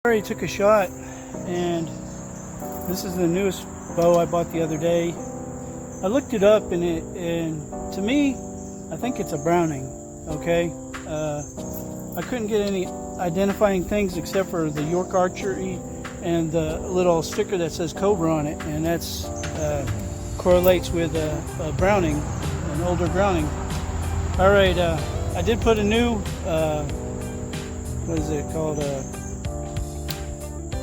Already took a shot, and this is the newest bow I bought the other day. I looked it up, and to me, I think it's a Browning. Okay, I couldn't get any identifying things except for the York Archery and the little sticker that says Cobra on it, and that's correlates with a Browning, an older Browning. All right, I did put a new what is it called?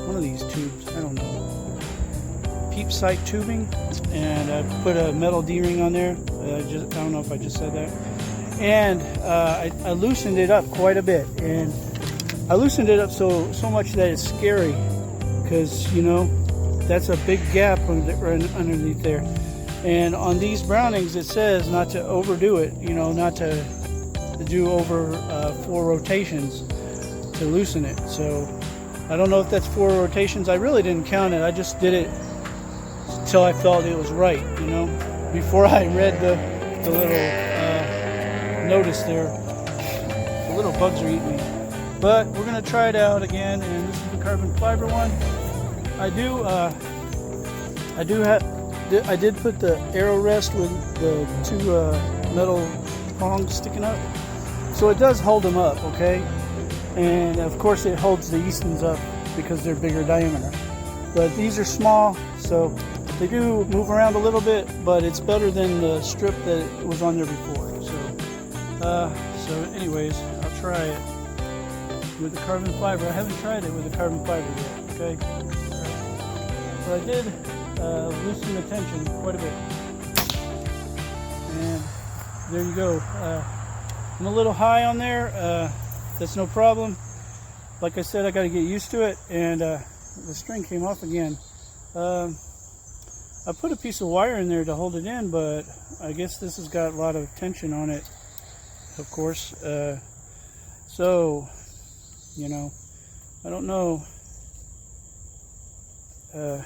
One of these tubes, I don't know, peep sight tubing, and I put a metal D-ring on there. I don't know if I just said that. And I loosened it up quite a bit, and I loosened it up so much that it's scary, because you know that's a big gap underneath there. And on these Brownings it says not to overdo it, you know, not to do over 4 rotations to loosen it. So I don't know if that's 4 rotations. I really didn't count it. I just did it until I felt it was right, you know, before I read the little notice there. The little bugs are eating me. But we're going to try it out again, and this is the carbon fiber one. I did put the arrow rest with the 2 metal prongs sticking up, so it does hold them up, okay? And of course it holds the Eastons up because they're bigger diameter. But these are small, so they do move around a little bit, but it's better than the strip that was on there before. So anyways, I'll try it with the carbon fiber. I haven't tried it with the carbon fiber yet, okay? So I did loosen the tension quite a bit. And there you go. I'm a little high on there. That's no problem. Like I said, I got to get used to it, and the string came off again. I put a piece of wire in there to hold it in, but I guess this has got a lot of tension on it, of course. So, you know, I don't know. I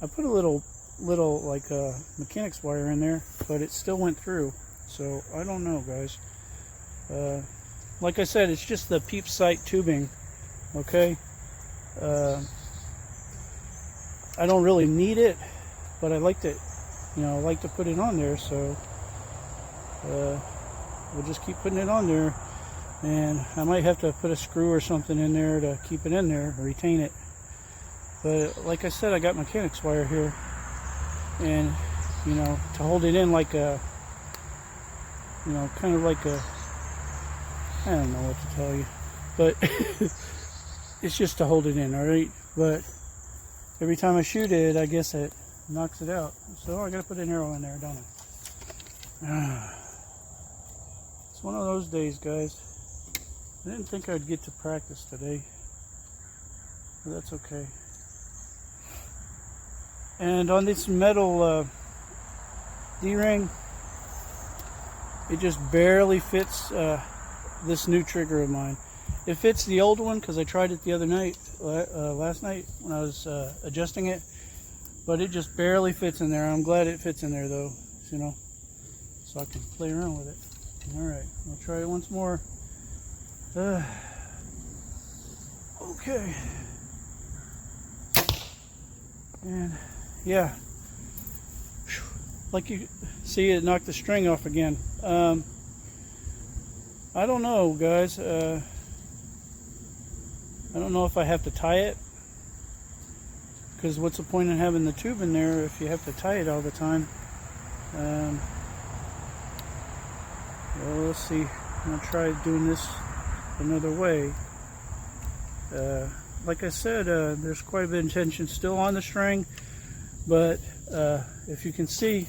put a little like mechanics wire in there, but it still went through. So I don't know, guys. Like I said, it's just the peep sight tubing, okay? I don't really need it, but I like to, you know, I like to put it on there, so we'll just keep putting it on there, and I might have to put a screw or something in there to keep it in there, retain it. But like I said, I got mechanics wire here, and you know, to hold it in like a, you know, kind of like a, I don't know what to tell you, but it's just to hold it in, alright? But every time I shoot it, I guess it knocks it out. So I gotta put an arrow in there, don't I? It's one of those days, guys. I didn't think I'd get to practice today, but that's okay. And on this metal D-ring, it just barely fits this new trigger of mine. It fits the old one because I tried it the other night, last night when I was adjusting it, but it just barely fits in there. I'm glad it fits in there though, you know, so I can play around with it. All right, I'll try it once more. Okay, and yeah, like you see, it knocked the string off again. I don't know, guys. I don't know if I have to tie it, because what's the point in having the tube in there if you have to tie it all the time? Well, let's see. I'm gonna try doing this another way. Like I said, there's quite a bit of tension still on the string, but if you can see,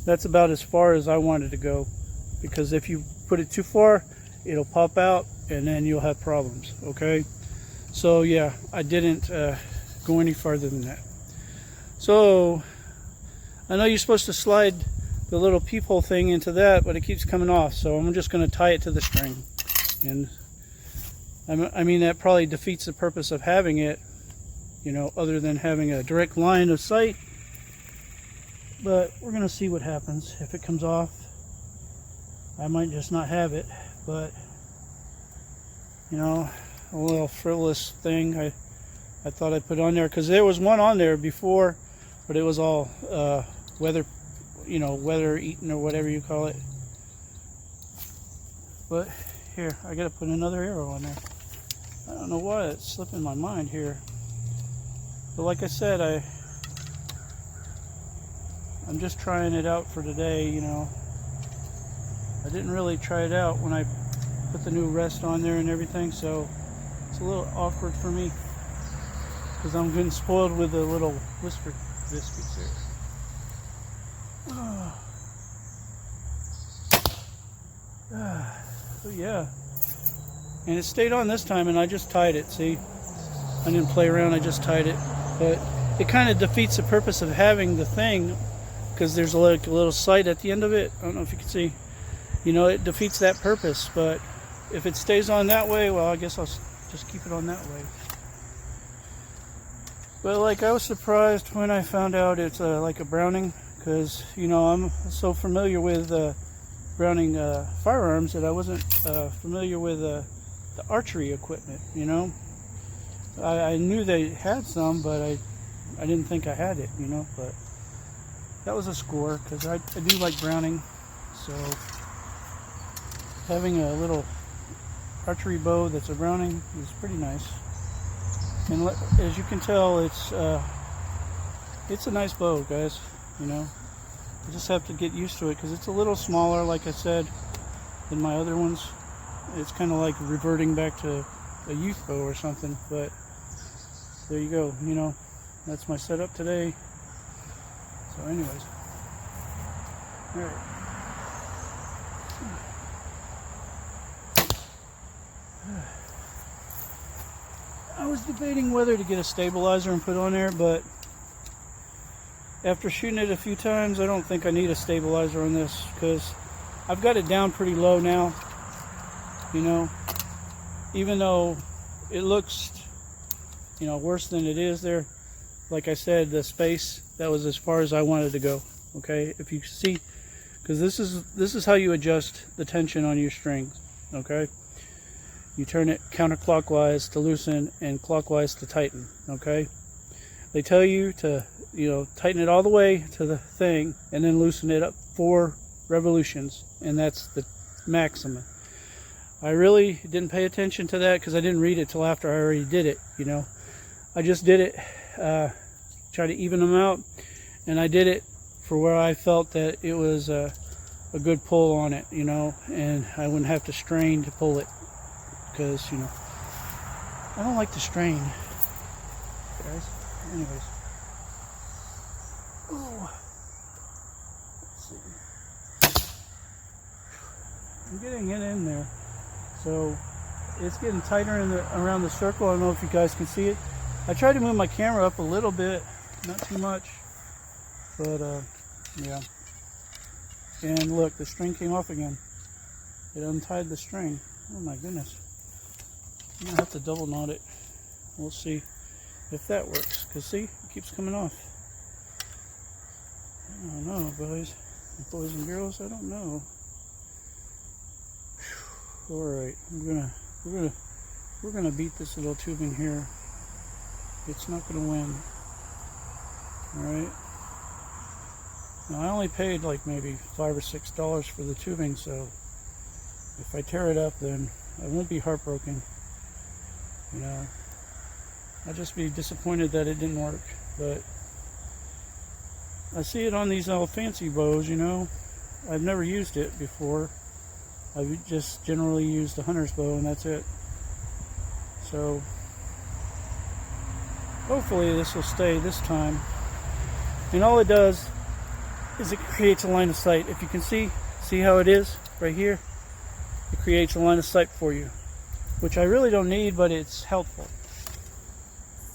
that's about as far as I wanted to go, because if you put it too far, it'll pop out and then you'll have problems, okay? So yeah, I didn't go any farther than that. So I know you're supposed to slide the little peephole thing into that, but it keeps coming off, so I'm just going to tie it to the string. And I mean, that probably defeats the purpose of having it, you know, other than having a direct line of sight. But we're going to see what happens. If it comes off, I might just not have it, but you know, a little frivolous thing I thought I'd put on there, because there was one on there before, but it was all weather, you know, weather eaten or whatever you call it. But here, I gotta put another arrow on there. I don't know why it's slipping my mind here. But like I said, I'm just trying it out for today, you know. I didn't really try it out when I put the new rest on there and everything, so it's a little awkward for me because I'm getting spoiled with the little whisper biscuits there. So yeah, and it stayed on this time, and I just tied it. See, I didn't play around, I just tied it. But it kind of defeats the purpose of having the thing, because there's like a little sight at the end of it. I don't know if you can see, you know, it defeats that purpose. But if it stays on that way, well, I guess I'll just keep it on that way. But like, I was surprised when I found out it's like a Browning, because, you know, I'm so familiar with Browning firearms that I wasn't familiar with the archery equipment, you know. I knew they had some, but I didn't think I had it, you know. But that was a score, because I do like Browning, so having a little archery bow that's a Browning is pretty nice. And as you can tell, it's a nice bow, guys, you know. I just have to get used to it, because it's a little smaller, like I said, than my other ones. It's kind of like reverting back to a youth bow or something, but there you go, you know. That's my setup today. So anyways, all right. I was debating whether to get a stabilizer and put on there, but after shooting it a few times, I don't think I need a stabilizer on this, because I've got it down pretty low now, you know, even though it looks, you know, worse than it is there. Like I said, the space, that was as far as I wanted to go. Okay, if you see, because this is how you adjust the tension on your strings. Okay, you turn it counterclockwise to loosen and clockwise to tighten. Okay, they tell you to, you know, tighten it all the way to the thing and then loosen it up 4 revolutions, and that's the maximum. I really didn't pay attention to that because I didn't read it till after I already did it, you know. I just did it, try to even them out, and I did it for where I felt that it was a good pull on it, you know, and I wouldn't have to strain to pull it, because, you know, I don't like to strain, guys. Anyways. Oh. Let's see. I'm getting it in there. So it's getting tighter around the circle. I don't know if you guys can see it. I tried to move my camera up a little bit, not too much, but yeah. And look, the string came off again. It untied the string. Oh my goodness. I'm gonna have to double knot it. We'll see if that works, because see, it keeps coming off. I don't know, boys and girls, I don't know. All right, we're gonna beat this little tubing here. It's not gonna win. All right. Now, I only paid like maybe $5 or $6 for the tubing, so if I tear it up, then I won't be heartbroken. You know, I'll just be disappointed that it didn't work. But I see it on these all fancy bows, you know. I've never used it before. I've just generally used a hunter's bow, and that's it. So hopefully this will stay this time. And all it does is it creates a line of sight. If you can see how it is right here, it creates a line of sight for you, which I really don't need, but it's helpful.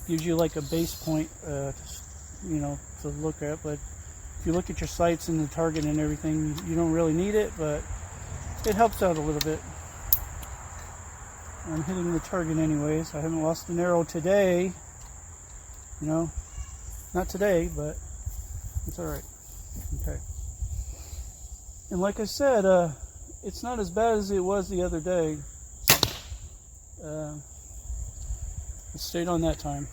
Gives you like a base point, you know, to look at. But if you look at your sights and the target and everything, you don't really need it, but it helps out a little bit. I'm hitting the target anyways. I haven't lost an arrow today, you know, not today, but it's all right. Okay. And like I said, it's not as bad as it was the other day. it stayed on that time.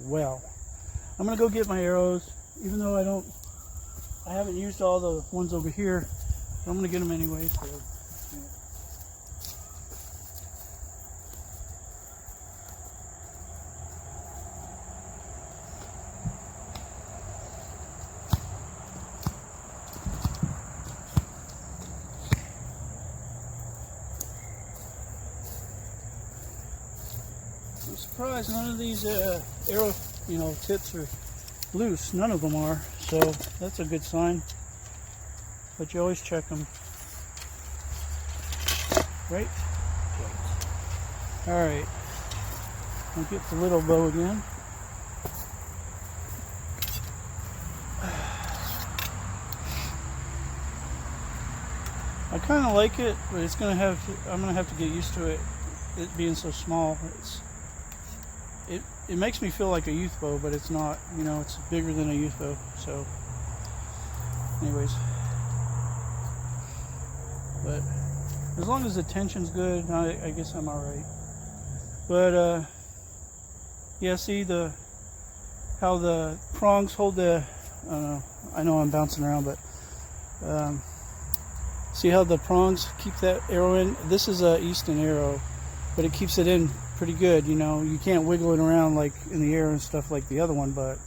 Well, I'm gonna go get my arrows, even though I haven't used all the ones over here. But I'm gonna get them anyway. So, yeah. I'm surprised none of these arrow, tips are loose. None of them are, so that's a good sign. But you always check them, right? All right. I'll get the little bow again. I kind of like it, but I'm gonna have to get used to it being so small. It makes me feel like a youth bow, but it's not. It's bigger than a youth bow. So, anyways, but as long as the tension's good, I guess I'm all right. But yeah, see how the prongs hold the. I know I'm bouncing around, but see how the prongs keep that arrow in. This is a Easton arrow, but it keeps it in pretty good. You can't wiggle it around like in the air and stuff like the other one, but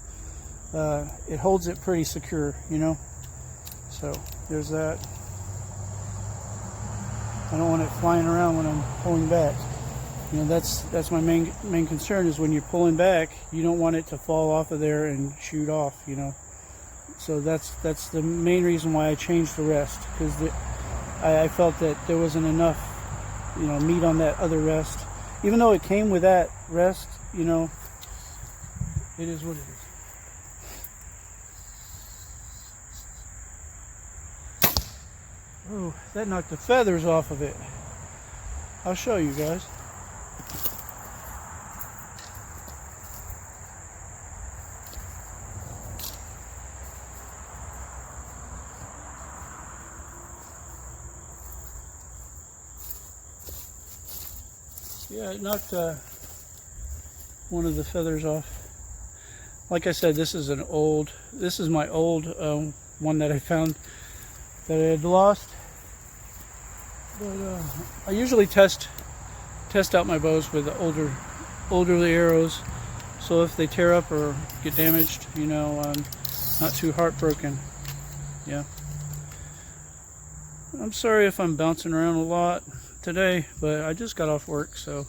it holds it pretty secure. So there's that. I don't want it flying around when I'm pulling back. That's my main concern, is when you're pulling back, you don't want it to fall off of there and shoot off. So that's the main reason why I changed the rest, because I felt that there wasn't enough meat on that other rest. Even though it came with that rest, it is what it is. Oh, that knocked the feathers off of it. I'll show you guys. Yeah, it knocked one of the feathers off. Like I said, this is my old one that I found that I had lost. But I usually test out my bows with the older arrows, so if they tear up or get damaged, I'm not too heartbroken. Yeah. I'm sorry if I'm bouncing around a lot today, but I just got off work, so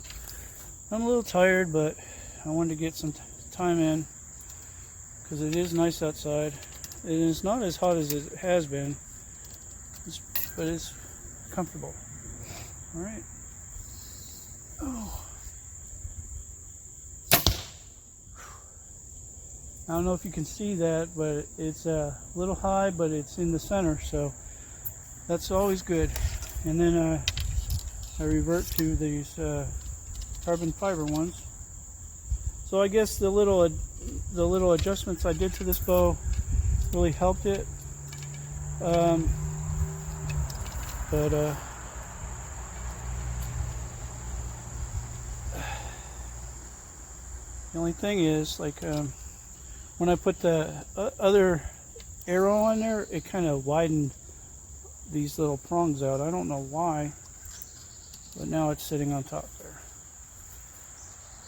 I'm a little tired, but I wanted to get some time in because it is nice outside. It is not as hot as it has been, but it's comfortable. All right. Oh. I don't know if you can see that, but it's a little high, but it's in the center, so that's always good. And then I revert to these carbon fiber ones. So I guess the little adjustments I did to this bow really helped it. But the only thing is, like, when I put the other arrow on there, it kind of widened these little prongs out. I don't know why, but now it's sitting on top there.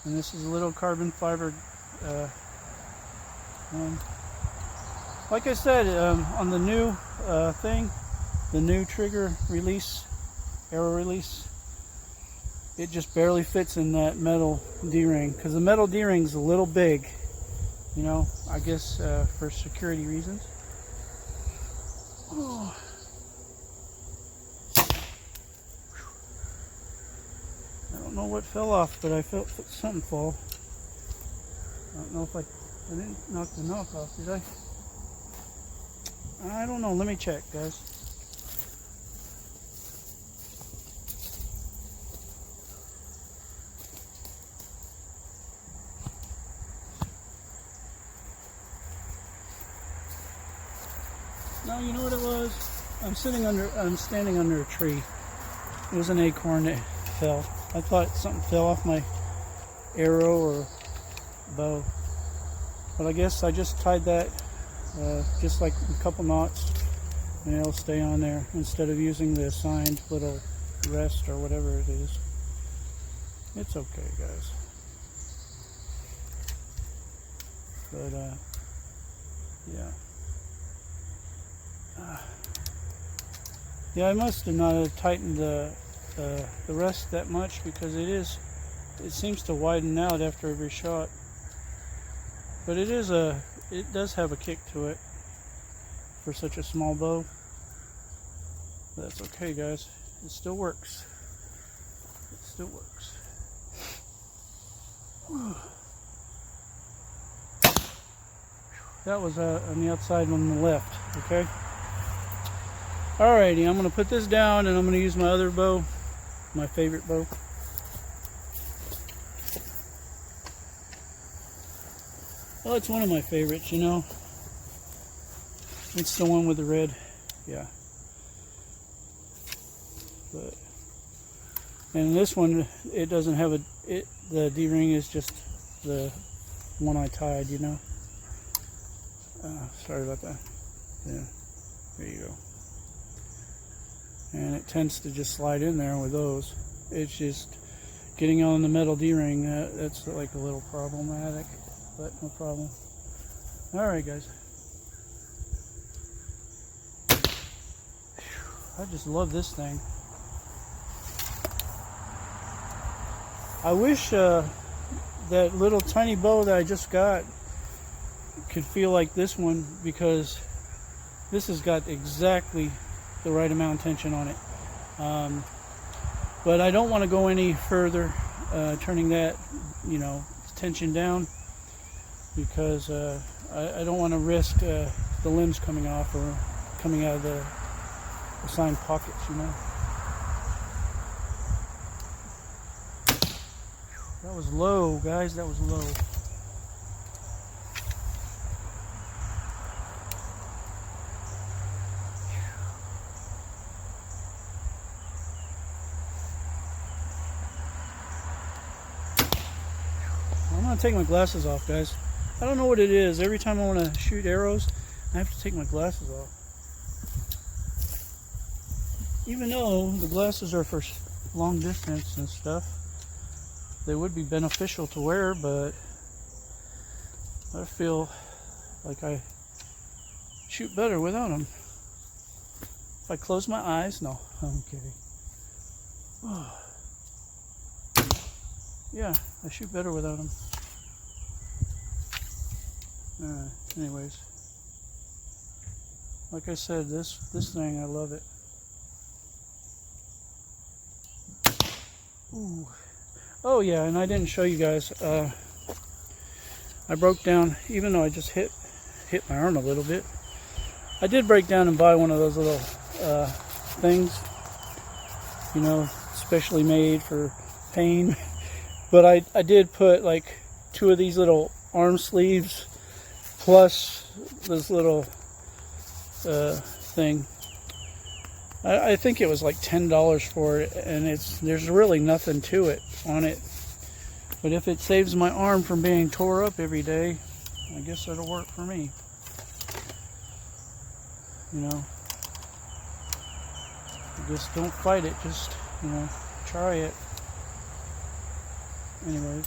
And this is a little carbon fiber one. Like I said, on the new thing, the new trigger release, arrow release, it just barely fits in that metal D-ring, because the metal D-ring's a little big, I guess for security reasons. Oh. I don't know what fell off, but I felt something fall. I don't know if I didn't knock the knock off, did I? I don't know. Let me check, guys. No, you know what it was? I'm standing under a tree. It was an acorn that fell. I thought something fell off my arrow or bow. But I guess I just tied that just like a couple knots, and it'll stay on there instead of using the assigned little rest or whatever it is. It's okay, guys. But yeah. Yeah, I must have not have tightened the rest that much, because it seems to widen out after every shot. But it does have a kick to it for such a small bow. But that's okay, guys. It still works. It still works. That was on the outside on the left, okay? Alrighty, I'm going to put this down and I'm going to use my other bow, my favorite bow. Well, it's one of my favorites, you know. It's the one with the red, yeah. But, and this one, it doesn't have the D-ring is just the one I tied, you know. Sorry about that. Yeah, there you go. And it tends to just slide in there with those. It's just getting on the metal D-ring, that's like a little problematic, but no problem. Alright, guys. I just love this thing. I wish that little tiny bow that I just got could feel like this one, because this has got exactly the right amount of tension on it. But I don't want to go any further turning that, you know, tension down, because I don't want to risk the limbs coming off or coming out of the assigned pockets, you know. That was low, guys. That was low. I'm gonna take my glasses off, guys. I don't know what it is. Every time I want to shoot arrows, I have to take my glasses off. Even though the glasses are for long distance and stuff, they would be beneficial to wear, but I feel like I shoot better without them. If I close my eyes, no, I'm kidding. Oh. Yeah, I shoot better without them. Anyways, like I said, this thing, I love it. Ooh. Oh yeah, and I didn't show you guys. I broke down, even though I just hit my arm a little bit. I did break down and buy one of those little things, you know, specially made for pain. But I did put like 2 of these little arm sleeves plus this little thing. I think it was like $10 for it, and there's really nothing to it on it. But if it saves my arm from being tore up every day, I guess that'll work for me. You know, just don't fight it. Just, you know, try it. Anyways,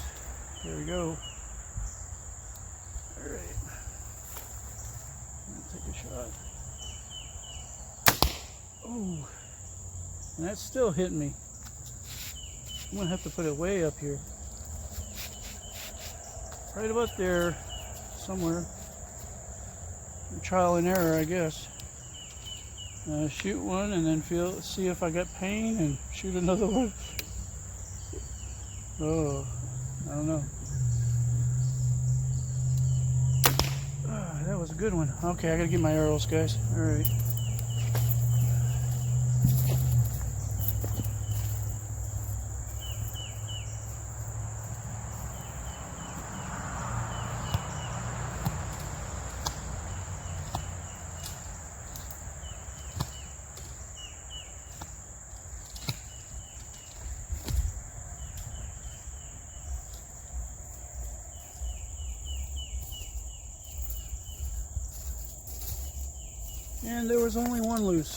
here we go. All right, take a shot. Oh, and that's still hitting me. I'm gonna have to put it way up here, right about there, somewhere. Trial and error, I guess. Shoot one and then see if I got pain, and shoot another one. Oh, I don't know. That was a good one. Okay, I gotta get my arrows, guys. All right. And there was only one loose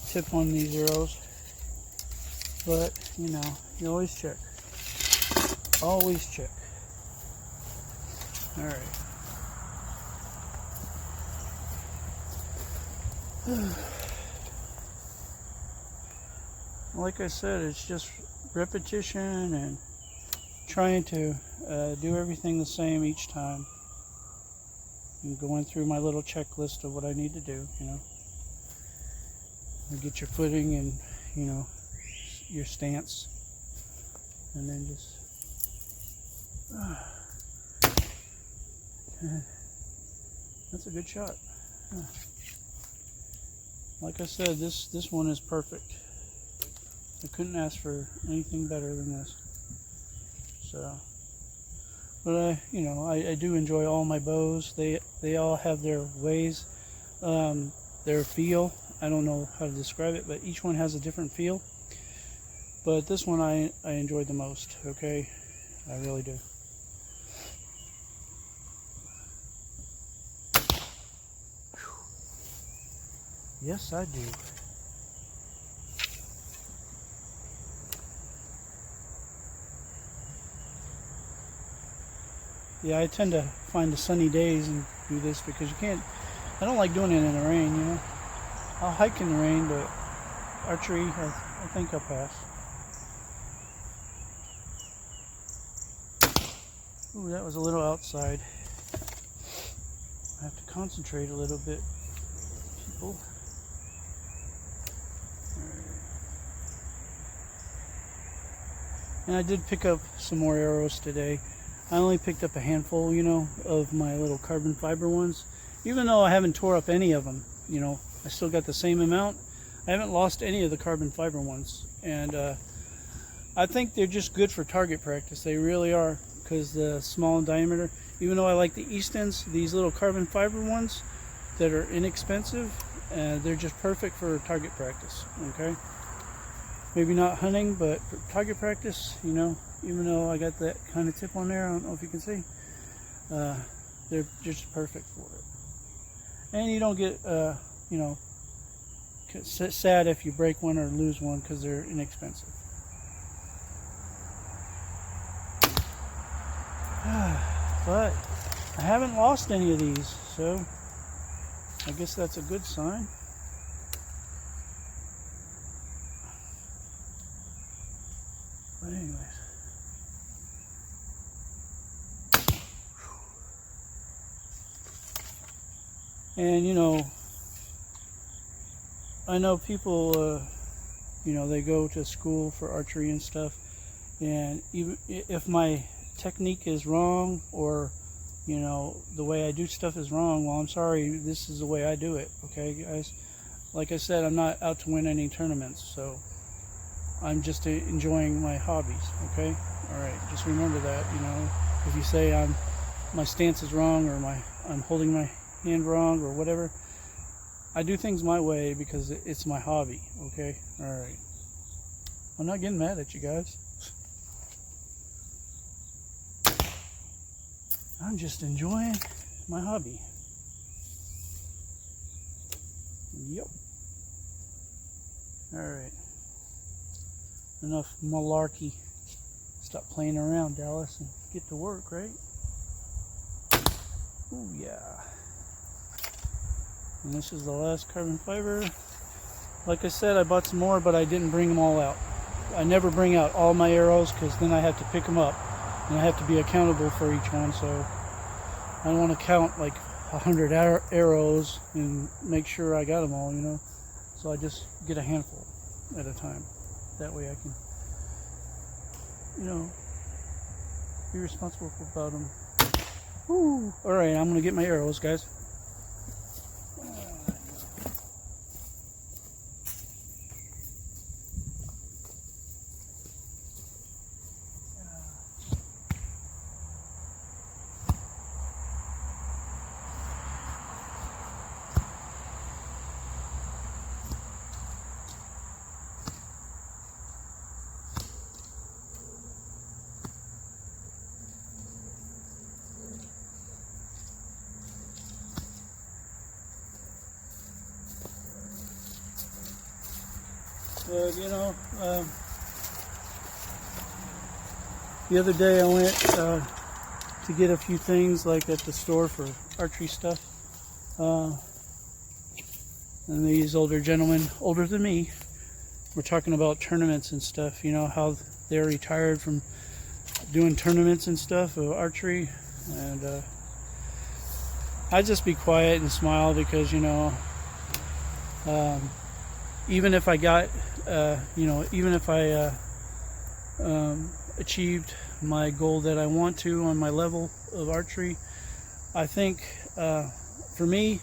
tip on these arrows, but you know, you always check. Always check. All right. Like I said, it's just repetition and trying to do everything the same each time. And going through my little checklist of what I need to do, you know. And get your footing and, you know, your stance. And then just... that's a good shot. Like I said, this one is perfect. I couldn't ask for anything better than this. So, but I do enjoy all my bows. They all have their ways, their feel. I don't know how to describe it, but each one has a different feel. But this one I enjoyed the most. Okay, I really do. Yes, I do. Yeah, I tend to find the sunny days and do this because you can't, I don't like doing it in the rain, you know. I'll hike in the rain, but archery, I think I'll pass. Ooh, that was a little outside. I have to concentrate a little bit, people. And I did pick up some more arrows today. I only picked up a handful, you know, of my little carbon fiber ones. Even though I haven't tore up any of them, you know, I still got the same amount. I haven't lost any of the carbon fiber ones. And I think they're just good for target practice. They really are, because the small in diameter. Even though I like the Eastons, these little carbon fiber ones that are inexpensive, they're just perfect for target practice, okay? Maybe not hunting, but for target practice, you know, even though I got that kind of tip on there, I don't know if you can see, they're just perfect for it. And you don't get, you know, sad if you break one or lose one because they're inexpensive. But I haven't lost any of these, so I guess that's a good sign. But anyways. And you know, I know people, you know, they go to school for archery and stuff, and even if my technique is wrong, or you know, the way I do stuff is wrong, well, I'm sorry, this is the way I do it, okay guys? Like I said, I'm not out to win any tournaments, so I'm just enjoying my hobbies, okay? Alright, just remember that, you know, if you say my stance is wrong, or I'm holding my hand wrong, or whatever, I do things my way because it's my hobby, okay? Alright. I'm not getting mad at you guys. I'm just enjoying my hobby. Yep. Alright. Enough malarkey. Stop playing around, Dallas, and get to work, right? Oh yeah. And this is the last carbon fiber. Like I said, I bought some more, but I didn't bring them all out. I never bring out all my arrows because then I have to pick them up. And I have to be accountable for each one, so I don't want to count like 100 arrows and make sure I got them all, you know. So I just get a handful at a time. That way I can, you know, be responsible about them. Woo! Alright, I'm going to get my arrows, guys. But the other day I went to get a few things like at the store for archery stuff. And these older gentlemen, older than me, were talking about tournaments and stuff. You know, how they're retired from doing tournaments and stuff of archery. And I just be quiet and smile because, even if I got, even if I achieved my goal that I want to on my level of archery, I think for me,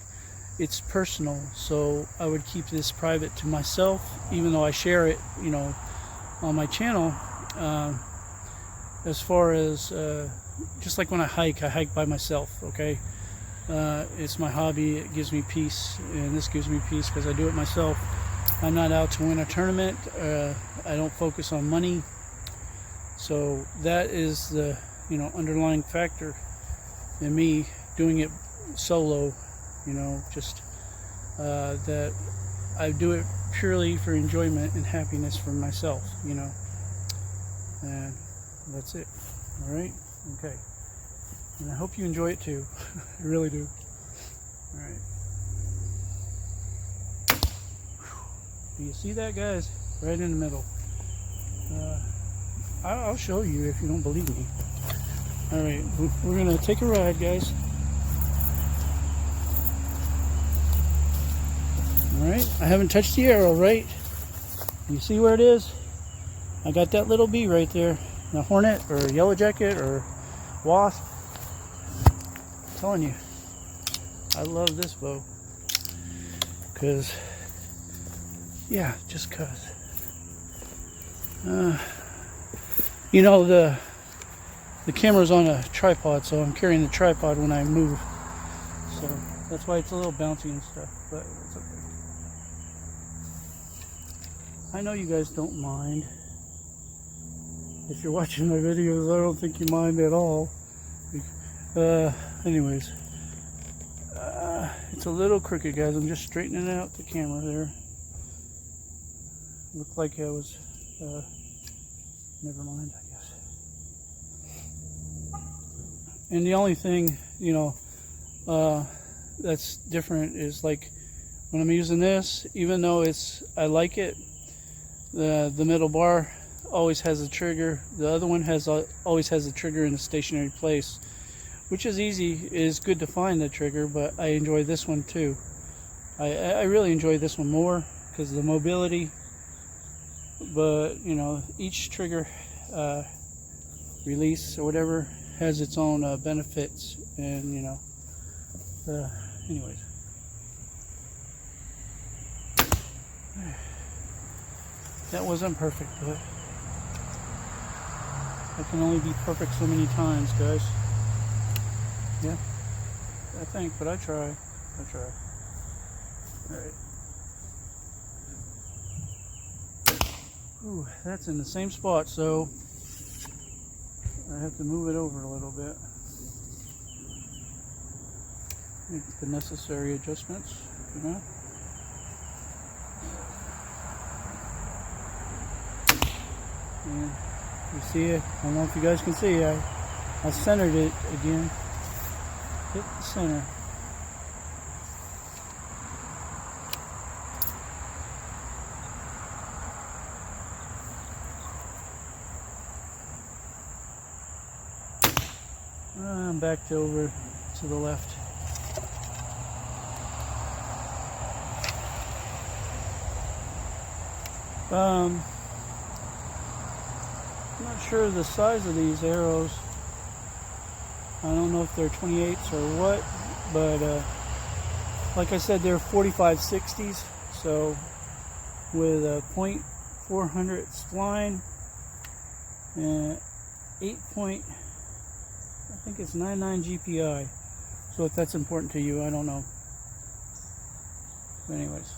it's personal, so I would keep this private to myself, even though I share it, on my channel. As far as just like when I hike by myself. Okay, it's my hobby. It gives me peace, and this gives me peace because I do it myself. I'm not out to win a tournament. I don't focus on money, so that is the underlying factor in me doing it solo. Just that I do it purely for enjoyment and happiness for myself, and that's it. All right, okay, and I hope you enjoy it too. I really do. All right, do you see that, guys? Right in the middle. I'll show you if you don't believe me. All right, we're gonna take a ride, guys. Alright, I haven't touched the arrow, right? You see where it is? I got that little bee right there. A hornet or a yellow jacket or wasp. I'm telling you, I love this bow. Because, yeah, just cause. The camera's on a tripod, so I'm carrying the tripod when I move. So that's why it's a little bouncy and stuff, but it's okay. I know you guys don't mind. If you're watching my videos, I don't think you mind at all. Anyways, it's a little crooked, guys. I'm just straightening out the camera there. Looked like I was, never mind, I guess. And the only thing, that's different is like when I'm using this, even though I like it, the middle bar always has a trigger. The other one always has a trigger in a stationary place, which is easy. It is good to find the trigger, but I enjoy this one too. I really enjoy this one more because of the mobility. But each trigger release or whatever has its own benefits, and anyways. That wasn't perfect, but I can only be perfect so many times, guys. Yeah, I think, but I try. Alright. Ooh, that's in the same spot, so I have to move it over a little bit. Make the necessary adjustments, And you see it? I don't know if you guys can see. I centered it again. Hit the center. I'm back over to the left. I'm not sure of the size of these arrows. I don't know if they're 28s or what, but like I said, they're 45-60s. So with a .400 spline and 8 point, I think it's 99 GPI. So if that's important to you, I don't know. But anyways.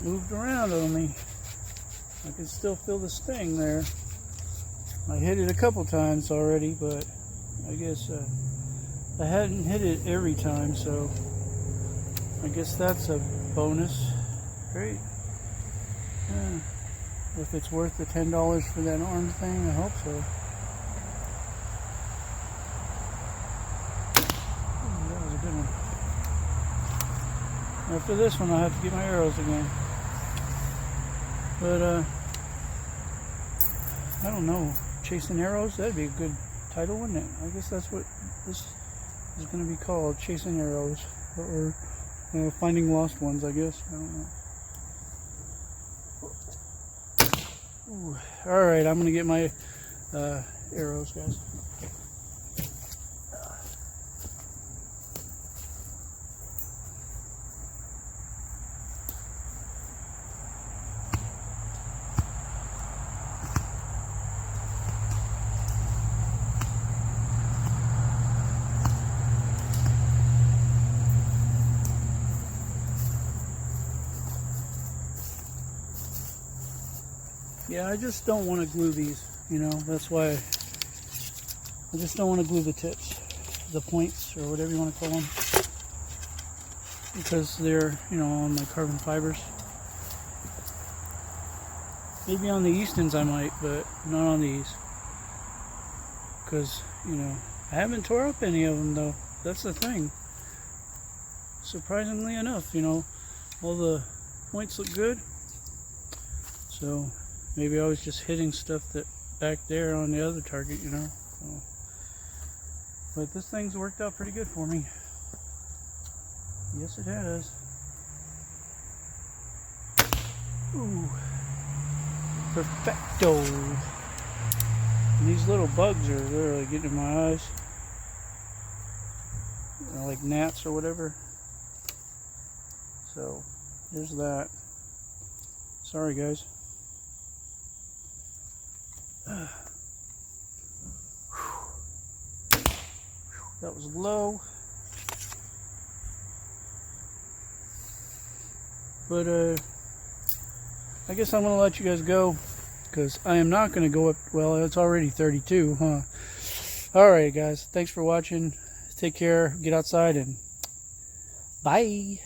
moved around on me. I can still feel the sting there. I hit it a couple times already, but I guess I hadn't hit it every time, so I guess that's a bonus, right? If it's worth the $10 for that arm thing, I hope so. Ooh, that was a good one. After this one, I'll have to get my arrows again. But, I don't know. Chasing Arrows? That'd be a good title, wouldn't it? I guess that's what this is going to be called. Chasing Arrows. Or Finding Lost Ones, I guess. I don't know. Alright, I'm going to get my arrows, guys. Yeah, I just don't want to glue these, you know, that's why I just don't want to glue the tips, the points, or whatever you want to call them, because they're, you know, on my carbon fibers. Maybe on the Eastons I might, but not on these, because, you know, I haven't tore up any of them though. That's the thing. Surprisingly enough, you know, all the points look good, so maybe I was just hitting stuff that back there on the other target, you know. So, but this thing's worked out pretty good for me. Yes, it has. Ooh, perfecto. And these little bugs are literally getting in my eyes, like gnats or whatever. So there's that. Sorry, guys. That was low, but I guess I'm gonna let you guys go, because I am not gonna go up. Well, it's already 32, huh? Alright guys, thanks for watching. Take care, get outside, and bye.